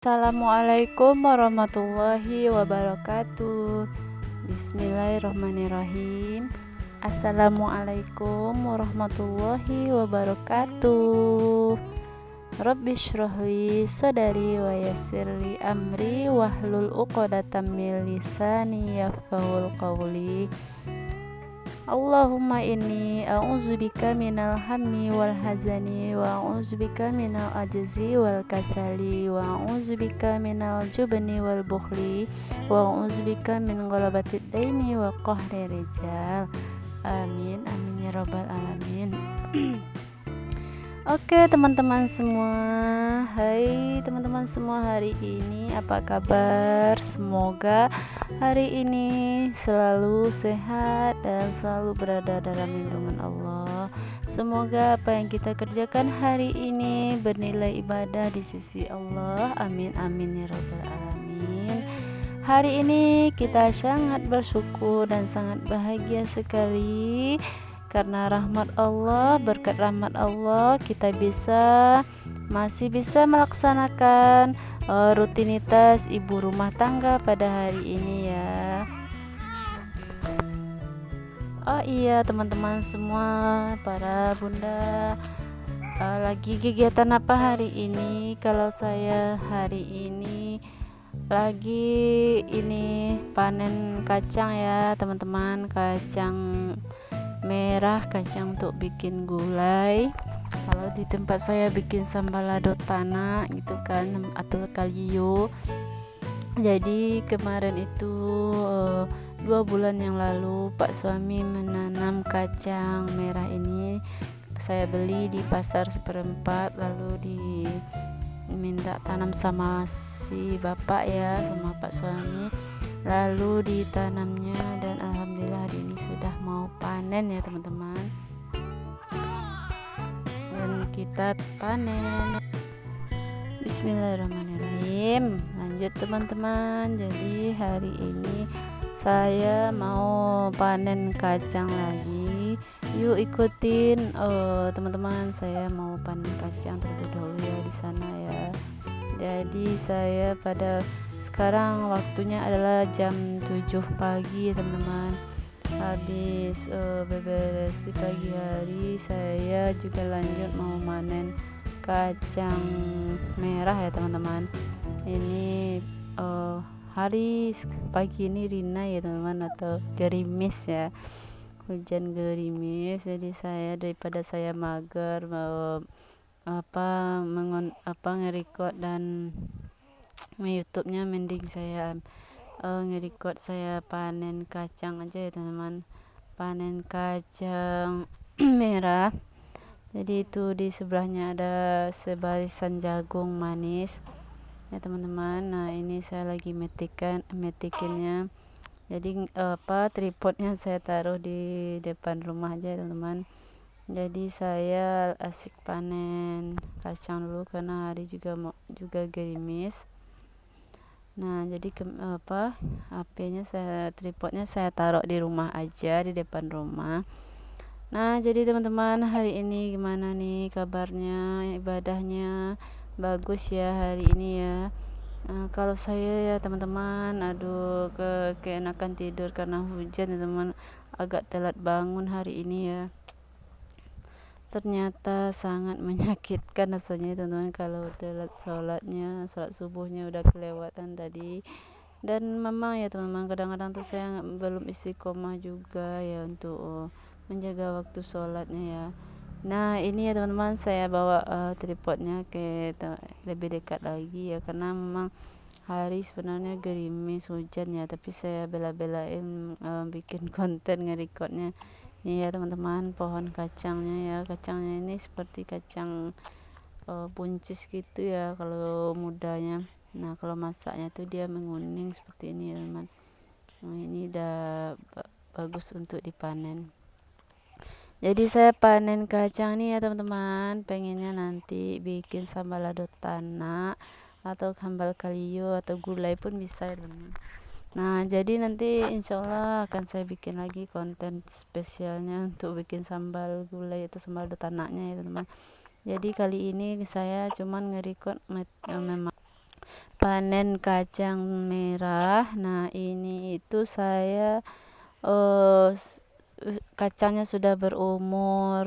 Assalamualaikum warahmatullahi wabarakatuh. Bismillahirrahmanirrahim. Assalamualaikum warahmatullahi wabarakatuh. Rabbi shrahli sadari wa yassirli amri wahlul uqdatam min lisani yafqahul qawli. Allahumma inni a'udzubika minal hammi wal hazani wa a'udzubika minal ajzi wal kasali wa a'udzubika minal jubni wal bukhli wa a'udzubika min ghalabatid daini wa qahri rijal. Amin amin ya rabbal alamin. Oke teman-teman semua, hai teman-teman semua, hari ini apa kabar? Semoga hari ini selalu sehat dan selalu berada dalam lindungan Allah. Semoga apa yang kita kerjakan hari ini bernilai ibadah di sisi Allah. Amin amin ya rabbal alamin. Hari ini kita sangat bersyukur dan sangat bahagia sekali karena rahmat Allah, berkat rahmat Allah kita masih bisa melaksanakan rutinitas ibu rumah tangga pada hari ini ya. Oh iya teman-teman semua, para bunda, lagi kegiatan apa hari ini? Kalau saya hari ini lagi panen kacang ya teman-teman, kacang merah, kacang untuk bikin gulai. Kalau di tempat saya bikin sambal lado tanah gitu kan, atau kalio. Jadi kemarin itu 2 bulan yang lalu Pak suami menanam kacang merah ini. Saya beli di pasar seperempat, lalu diminta tanam sama si bapak ya, sama Pak suami, lalu ditanamnya dan alhamdulillah hari ini sudah mau panen ya teman-teman, dan kita panen. Bismillahirrahmanirrahim. Lanjut teman-teman, jadi hari ini saya mau panen kacang lagi. Yuk ikutin teman-teman, saya mau panen kacang terlebih dahulu ya di sana ya. Jadi saya pada sekarang waktunya adalah jam 7 pagi teman-teman. Habis beberes di pagi hari, saya juga lanjut mau panen kacang merah ya teman-teman. Ini hari pagi ini rina ya teman-teman, atau gerimis ya, hujan gerimis. Jadi daripada saya mager mau nge-record dan YouTube-nya, mending saya nge-record saya panen kacang aja ya teman-teman, panen kacang merah. Jadi itu di sebelahnya ada sebarisan jagung manis ya teman-teman. Nah ini saya lagi metikinnya. Jadi tripodnya saya taruh di depan rumah aja ya teman-teman. Jadi saya asik panen kacang dulu karena hari juga gerimis. Nah jadi tripodnya saya taruh di rumah aja, di depan rumah. Nah jadi teman-teman, hari ini gimana nih kabarnya, ibadahnya? Bagus ya hari ini ya. Kalau saya ya teman-teman, aduh keenakan tidur karena hujan ya teman, agak telat bangun hari ini ya. Ternyata sangat menyakitkan rasanya teman-teman kalau telat sholat subuhnya udah kelewatan tadi. Dan memang ya teman-teman, kadang-kadang tuh saya belum istiqomah juga ya untuk menjaga waktu sholatnya ya. Nah ini ya teman-teman, saya bawa tripodnya lebih dekat lagi ya, karena memang hari sebenarnya gerimis hujan ya, tapi saya bela-belain bikin konten nge-recordnya. Ini ya teman-teman, pohon kacangnya ini seperti kacang buncis gitu ya kalau mudanya. Nah kalau masaknya tuh dia menguning seperti ini ya teman. Nah ini udah bagus untuk dipanen. Jadi saya panen kacang nih ya teman-teman, pengennya nanti bikin sambal lado tanah atau sambal kalio atau gulai pun bisa ya teman-teman. Nah jadi nanti insyaallah akan saya bikin lagi konten spesialnya untuk bikin sambal gulai atau sambal lado tanahnya ya teman-teman. Jadi kali ini saya cuman nge-record panen kacang merah. Nah ini itu saya uh, kacangnya sudah berumur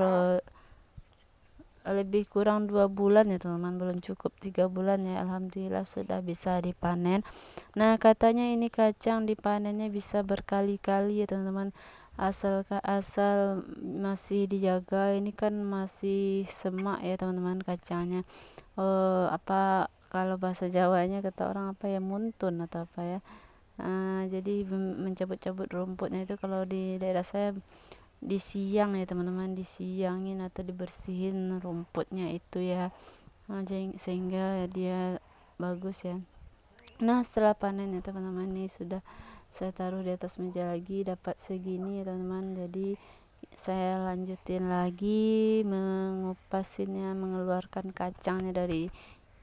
lebih kurang 2 bulan ya teman-teman, belum cukup 3 bulan ya, alhamdulillah sudah bisa dipanen. Nah katanya ini kacang dipanennya bisa berkali-kali ya teman-teman, asal masih dijaga. Ini kan masih semak ya teman-teman kacangnya. Apa kalau bahasa Jawanya kata orang apa ya, muntun atau apa ya. Jadi mencabut-cabut rumputnya itu kalau di daerah saya disiang ya teman-teman, disiangin atau dibersihin rumputnya itu ya. Sehingga dia bagus ya. Nah setelah panen ya teman-teman, ini sudah saya taruh di atas meja lagi, dapat segini ya teman-teman. Jadi saya lanjutin lagi mengupasinnya, mengeluarkan kacangnya dari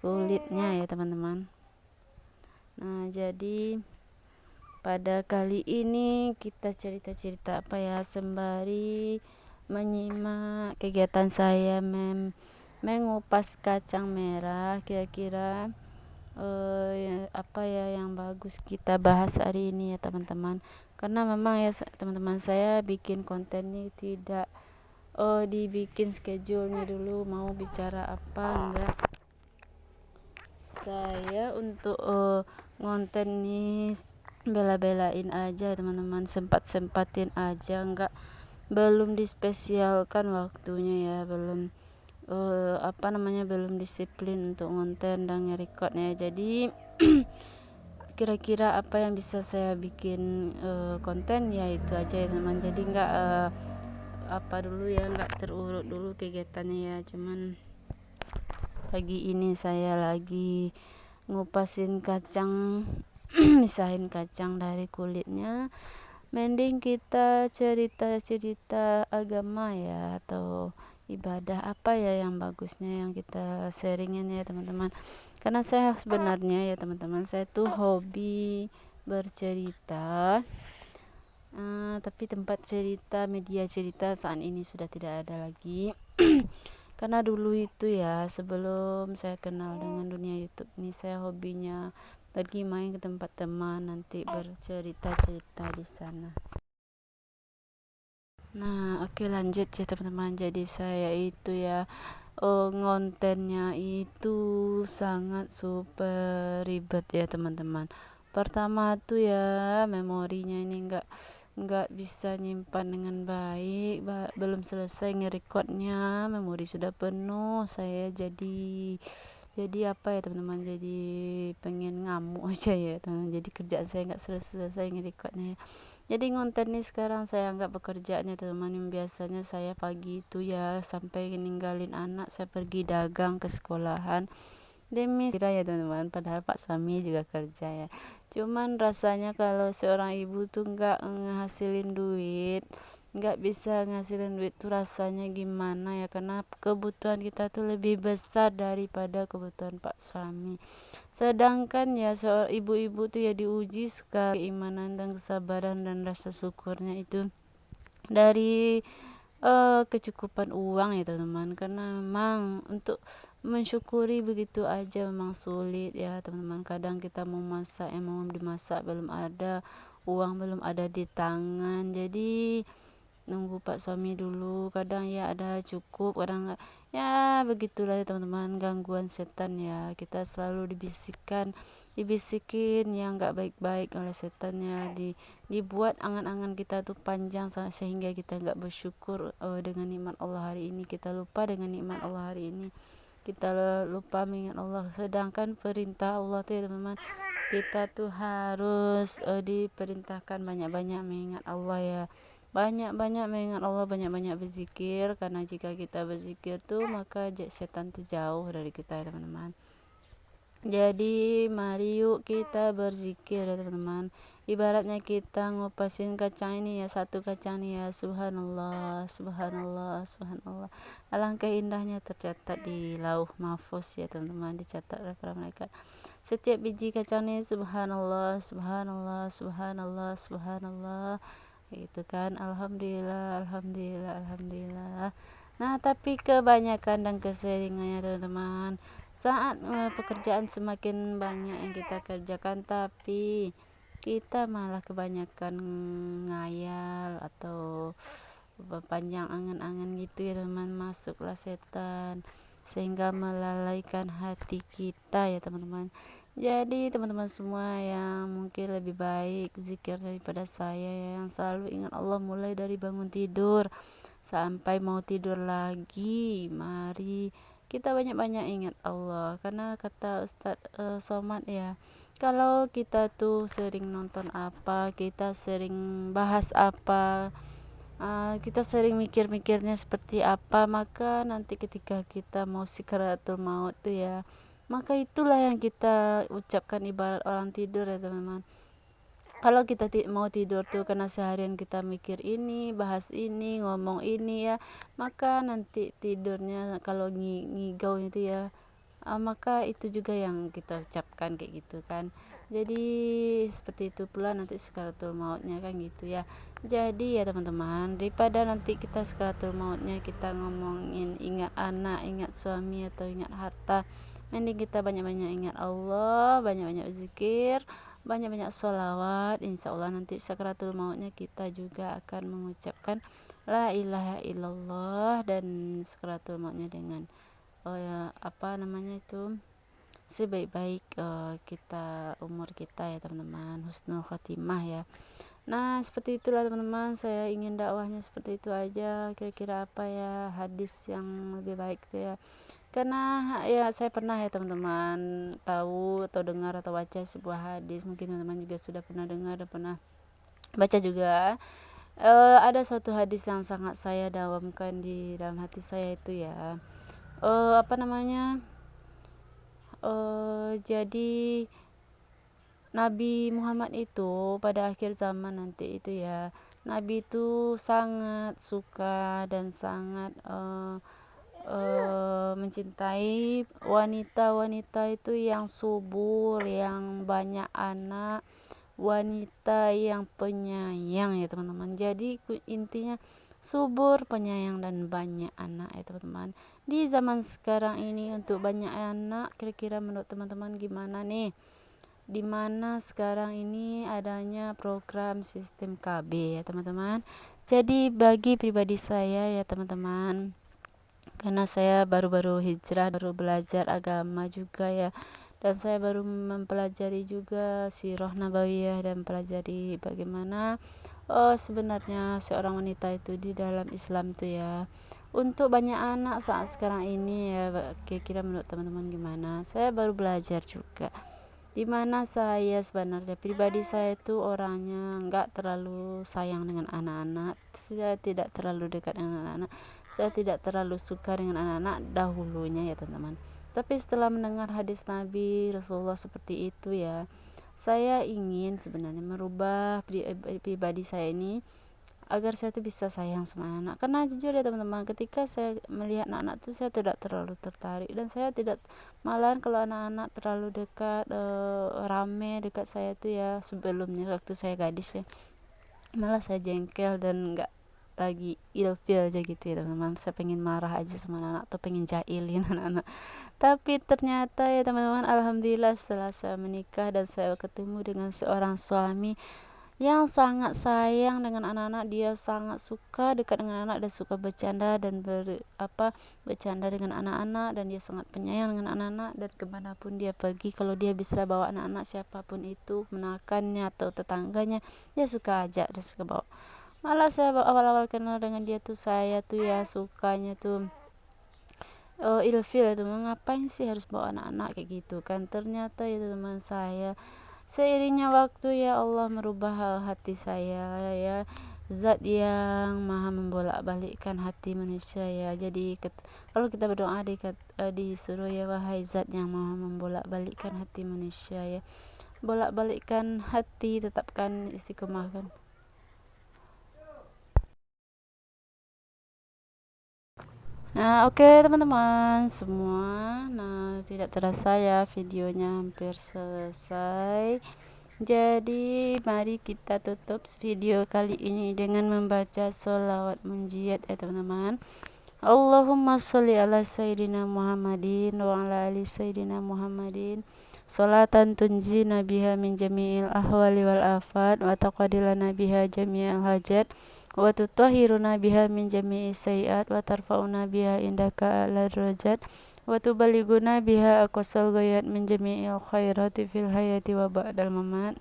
kulitnya ya teman-teman. Nah jadi pada kali ini kita cerita-cerita apa ya, sembari menyimak kegiatan saya mengupas kacang merah. Kira-kira apa ya yang bagus kita bahas hari ini ya teman-teman, karena memang ya teman-teman, saya bikin konten ini tidak dibikin schedule-nya dulu mau bicara apa enggak. Saya untuk konten ini bela-belain aja teman-teman, sempat-sempatin aja, enggak, belum dispesialkan waktunya ya, belum belum disiplin untuk ngonten dan nge-recordnya. Jadi kira-kira apa yang bisa saya bikin konten ya itu aja ya teman. Jadi enggak apa dulu ya, enggak terurut dulu kegiatannya ya. Cuman pagi ini saya lagi ngupasin kacang misahin kacang dari kulitnya. Mending kita cerita-cerita agama ya, atau ibadah apa ya yang bagusnya yang kita sharingin ya teman-teman. Karena saya sebenarnya ya teman-teman, saya tuh hobi bercerita, tapi tempat cerita, media cerita saat ini sudah tidak ada lagi. Karena dulu itu ya, sebelum saya kenal dengan dunia YouTube ini, saya hobinya pergi main ke tempat teman, nanti bercerita-cerita di sana. Nah, oke, lanjut ya teman-teman. Jadi saya itu ya ngontennya itu sangat super ribet ya teman-teman. Pertama tuh ya, memorinya ini nggak bisa nyimpan dengan baik, belum selesai nge-recordnya memori sudah penuh. Saya jadi apa ya teman-teman, jadi pengen ngamuk aja ya teman-teman. Jadi kerjaan saya nggak selesai nge-recordnya ya. Jadi ngonten nih sekarang saya anggap pekerjaannya teman-teman. Yang biasanya saya pagi itu ya sampai ninggalin anak, saya pergi dagang ke sekolahan demi kira ya teman-teman, padahal Pak suami juga kerja ya. Cuman rasanya kalau seorang ibu tuh nggak ngehasilin duit, nggak bisa ngasilin duit tuh rasanya gimana ya, karena kebutuhan kita tuh lebih besar daripada kebutuhan Pak suami. Sedangkan ya seorang ibu-ibu tuh ya diuji sekali keimanan dan kesabaran dan rasa syukurnya itu dari kecukupan uang ya teman-teman. Karena memang untuk mensyukuri begitu aja memang sulit ya teman-teman. Kadang kita mau masak, yang mau dimasak belum ada, uang belum ada di tangan, jadi nunggu Pak suami dulu. Kadang ya ada cukup, kadang enggak, ya begitulah ya teman-teman, gangguan setan ya. Kita selalu dibisikin yang enggak baik-baik oleh setannya, dibuat angan-angan kita tuh panjang sehingga kita enggak bersyukur dengan nikmat Allah hari ini. Kita lupa dengan nikmat Allah hari ini, kita lupa mengingat Allah. Sedangkan perintah Allah tuh ya teman-teman, kita tuh harus diperintahkan banyak-banyak mengingat Allah ya, banyak-banyak mengingat Allah, banyak-banyak berzikir. Karena jika kita berzikir tuh maka setan tuh jauh dari kita ya teman-teman. Jadi mari yuk kita berzikir ya teman-teman. Ibaratnya kita ngupasin kacang ini ya, satu kacang ini ya, subhanallah, subhanallah, subhanallah. Alangkah indahnya tercatat di lauh mahfuz ya teman-teman, dicatat oleh para malaikat. Setiap biji kacang ini subhanallah, subhanallah, subhanallah, subhanallah. Itu kan, alhamdulillah, alhamdulillah, alhamdulillah. Nah tapi kebanyakan dan keseringannya teman-teman, Saat pekerjaan semakin banyak yang kita kerjakan, tapi kita malah kebanyakan ngayal atau panjang angan-angan gitu ya teman, masuklah setan sehingga melalaikan hati kita ya teman-teman. Jadi teman-teman semua yang mungkin lebih baik zikir daripada saya, yang selalu ingat Allah mulai dari bangun tidur sampai mau tidur lagi, mari kita banyak-banyak ingat Allah. Karena kata Ustadz Somad ya, kalau kita tuh sering nonton apa, kita sering bahas apa, kita sering mikir-mikirnya seperti apa, maka nanti ketika kita mau sakaratul maut tuh ya, maka itulah yang kita ucapkan ibarat orang tidur ya teman-teman. Kalau kita mau tidur tuh karena seharian kita mikir ini, bahas ini, ngomong ini ya, maka nanti tidurnya kalau ngigau itu ya, maka itu juga yang kita ucapkan kayak gitu kan. Jadi seperti itu pula nanti sakaratul mautnya kan gitu ya. Jadi ya teman-teman, daripada nanti kita sakaratul mautnya kita ngomongin ingat anak, ingat suami atau ingat harta, mending kita banyak-banyak ingat Allah, banyak-banyak zikir, banyak-banyak sholawat. Insya Allah nanti sakaratul mautnya kita juga akan mengucapkan la ilaha illallah, dan sakaratul mautnya dengan apa namanya itu, sebaik-baik kita umur kita ya teman-teman, husnul khotimah ya. Nah seperti itulah teman-teman, saya ingin dakwahnya seperti itu aja. Kira-kira apa ya hadis yang lebih baik itu ya, karena ya saya pernah ya teman-teman tahu atau dengar atau baca sebuah hadis, mungkin teman-teman juga sudah pernah dengar dan pernah baca juga. Ada suatu hadis yang sangat saya dawamkan di dalam hati saya itu ya, apa namanya, jadi Nabi Muhammad itu pada akhir zaman nanti itu ya, Nabi itu sangat suka dan sangat mencintai wanita-wanita itu yang subur, yang banyak anak, wanita yang penyayang ya teman-teman. Jadi intinya subur, penyayang dan banyak anak ya teman-teman. Di zaman sekarang ini untuk banyak anak, kira-kira menurut teman-teman gimana nih? Dimana sekarang ini adanya program sistem KB ya teman-teman. Jadi bagi pribadi saya ya teman-teman, karena saya baru-baru hijrah, baru belajar agama juga ya, dan saya baru mempelajari juga sirah nabawiyah dan mempelajari bagaimana sebenarnya seorang wanita itu di dalam Islam tuh ya. Untuk banyak anak saat sekarang ini ya, kira-kira menurut teman-teman gimana? Saya baru belajar juga, dimana saya sebenarnya pribadi saya itu orangnya nggak terlalu sayang dengan anak-anak, saya tidak terlalu dekat dengan anak-anak, saya tidak terlalu suka dengan anak-anak dahulunya ya teman-teman. Tapi setelah mendengar hadis Nabi Rasulullah seperti itu ya, saya ingin sebenarnya merubah pribadi saya ini agar saya tuh bisa sayang sama anak. Karena jujur ya teman-teman, ketika saya melihat anak-anak tuh saya tidak terlalu tertarik, dan saya tidak, malahan kalau anak-anak terlalu dekat, rame dekat saya tuh ya, sebelumnya waktu saya gadis ya, malah saya jengkel dan nggak lagi ilfil aja gitu ya teman-teman. Saya pengen marah aja sama anak-anak atau pengen jahilin anak-anak. Tapi ternyata ya teman-teman, alhamdulillah setelah saya menikah dan saya ketemu dengan seorang suami yang sangat sayang dengan anak-anak, dia sangat suka dekat dengan anak dan suka bercanda dan bercanda dengan anak-anak, dan dia sangat penyayang dengan anak-anak, dan kemanapun dia pergi, kalau dia bisa bawa anak-anak siapapun itu, menakannya atau tetangganya, dia suka ajak, dia suka bawa. Malah saya awal-awal kenal dengan dia tuh, saya tuh ya sukanya tuh ilfil itu, ngapain sih harus bawa anak-anak kayak gitu kan. Ternyata itu teman saya, seiringnya waktu ya Allah merubah hati saya ya, zat yang maha membolak-balikkan hati manusia ya. Jadi kalau kita berdoa disuruh ya, wahai zat yang maha membolak-balikkan hati manusia ya, bolak-balikkan hati, tetapkan istiqomahkan. Nah oke teman-teman semua, nah tidak terasa ya videonya hampir selesai. Jadi mari kita tutup video kali ini dengan membaca sholawat munjiat ya teman-teman. Allahumma sholli ala sayyidina Muhammadin wa ala ali sayyidina Muhammadin sholatan tunjina biha min jami'il ahwali wal afat wa taqadilana biha jami'al hajat wa tutahhiruna biha min jami'i sayyi'at wa tarfa'una biha indaka ala darajat wa tuballighuna biha aqsal ghayat min jami'il khairati fil hayati wa ba'dal mamat.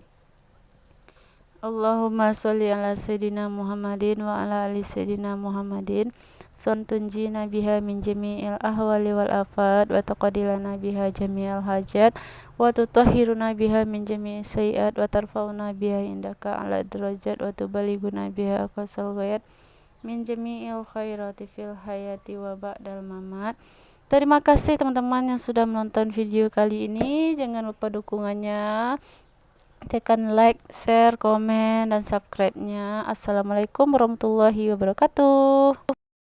Allahumma sholli ala sayyidina Muhammadin wa ala ali sayyidina Muhammadin tunjina biha min jami'il ahwali wal afat wa taqadilana biha jami'al hajat wa tutahhiruna biha min jami'i sayyi'at wa tarfa'una biha indaka ala darajat wa tubalighuna biha aqsal ghayat min jami'il khairati fil hayati wa ba'dal mamat. Terima kasih teman-teman yang sudah menonton video kali ini. Jangan lupa dukungannya, tekan like, share, komen, dan subscribe-nya. Assalamualaikum warahmatullahi wabarakatuh.